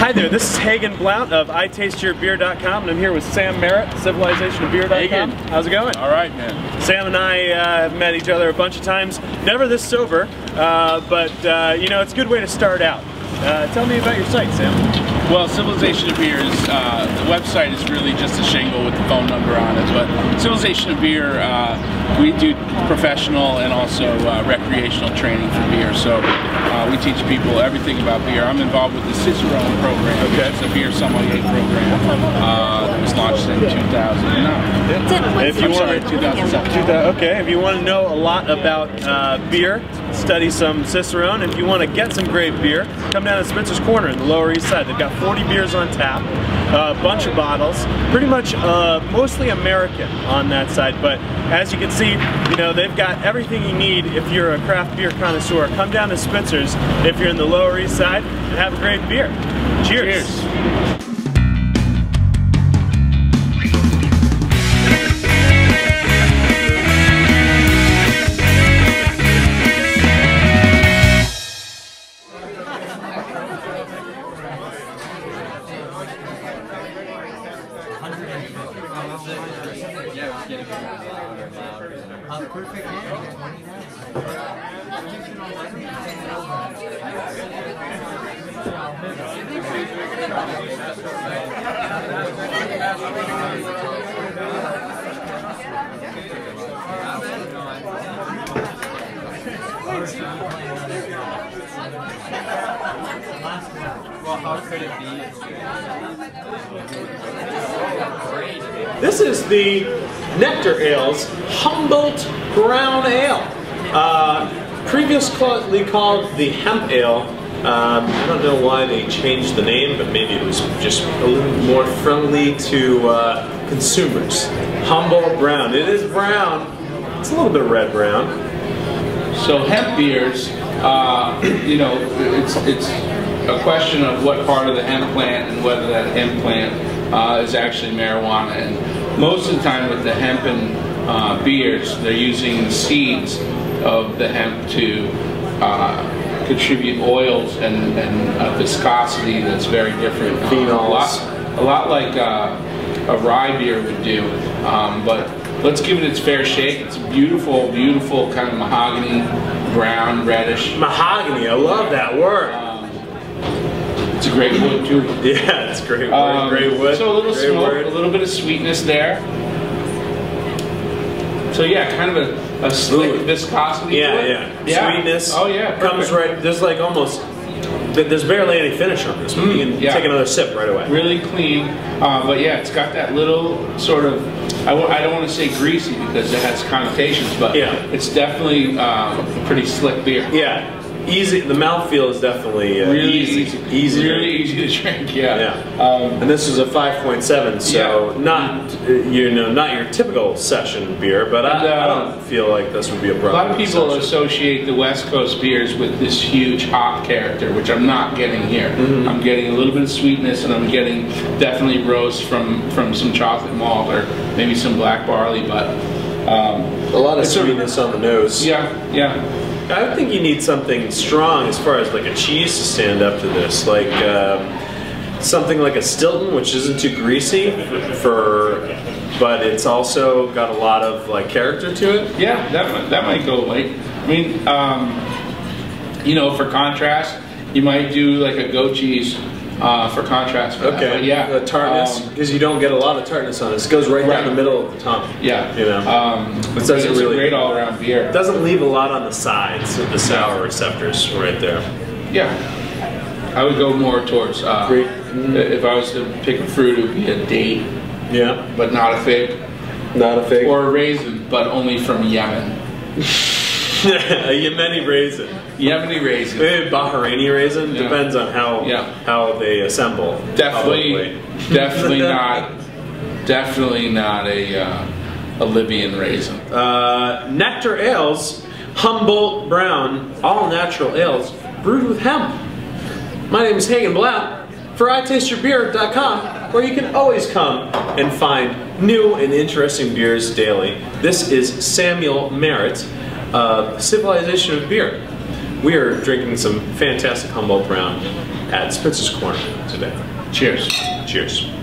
Hi there, this is Hagen Blount of ITasteYourBeer.com, and I'm here with Sam Merritt, CivilizationOfBeer.com. How's it going? All right, man. Sam and I have met each other a bunch of times, never this sober, but you know, it's a good way to start out. Tell me about your site, Sam. Well, Civilization of Beer is, the website is really just a shingle with the phone number on it, but Civilization of Beer, we do professional and also recreational training for beer, so we teach people everything about beer. I'm involved with the Cicerone program, which is a beer sommelier program that was launched in 2009. If you I'm sorry, 2007. Okay, if you want to know a lot about beer, study some Cicerone. If you want to get some great beer, come down to Spencer's Corner in the Lower East Side. They've got 40 beers on tap, a bunch of bottles, pretty much mostly American on that side, but as you can see, you know, they've got everything you need if you're a craft beer connoisseur. Come down to Spencer's if you're in the Lower East Side and have a great beer. Cheers. Cheers. Well, how could it be? This is the Nectar Ale's Humboldt Brown Ale. Previously called the Hemp Ale. I don't know why they changed the name, but maybe it was just a little more friendly to consumers. Humboldt Brown. It is brown. It's a little bit red brown. So hemp beers, you know, it's a question of what part of the hemp plant and whether that hemp plant is actually marijuana. And most of the time with the hempen beers, they're using the seeds of the hemp to contribute oils and a viscosity that's very different. Phenols. A lot like a rye beer would do, but let's give it its fair shake. It's beautiful, beautiful kind of mahogany, brown, reddish. Mahogany, I love that word. It's a great wood too. Yeah, it's great wood. Great wood. So a little great smoke, word. a little bit of sweetness there. So yeah, kind of a slick viscosity. Yeah, to it. yeah. Sweetness. Oh yeah. Comes right. There's like almost. There's barely any finish on this one. You can take another sip right away. Really clean, but yeah, it's got that little sort of. I don't want to say greasy because it has connotations, but it's definitely a pretty slick beer. Yeah. Easy. The mouthfeel is definitely really easy. Really easy to drink. Yeah. And this is a 5.7, so not not your typical session beer, but I don't feel like this would be a problem. A lot of people associate the West Coast beers with this huge hop character, which I'm not getting here. I'm getting a little bit of sweetness, and I'm getting definitely roast from some chocolate malt or maybe some black barley, but a lot of sweetness on the nose. Yeah. I would think you need something strong as far as like a cheese to stand up to this, like something like a Stilton, which isn't too greasy, but it's also got a lot of like character to it. Yeah, that might go like. I mean, you know, for contrast, you might do like a goat cheese for contrast. For okay. But yeah, the tartness, because you don't get a lot of tartness on this. It goes right down the middle of the tongue. Yeah, you know. It doesn't it's really a great all-around beer. It doesn't leave a lot on the sides of the sour receptors right there. Yeah, I would go more towards. If I was to pick a fruit, it would be a date. Yeah, but not a fig. Not a fig. Or a raisin, but only from Yemen. A Yemeni raisin. Yemeni raisin. Maybe Bahraini raisin. Depends on how they assemble. Definitely not a Libyan raisin. Nectar Ales, Humboldt Brown, all natural ales brewed with hemp. My name is Hagen Blount for ITasteYourBeer.com, where you can always come and find new and interesting beers daily. This is Samuel Merritt. Civilization of Beer. We are drinking some fantastic Humboldt Brown. at Spitzer's Corner today. Cheers. Cheers.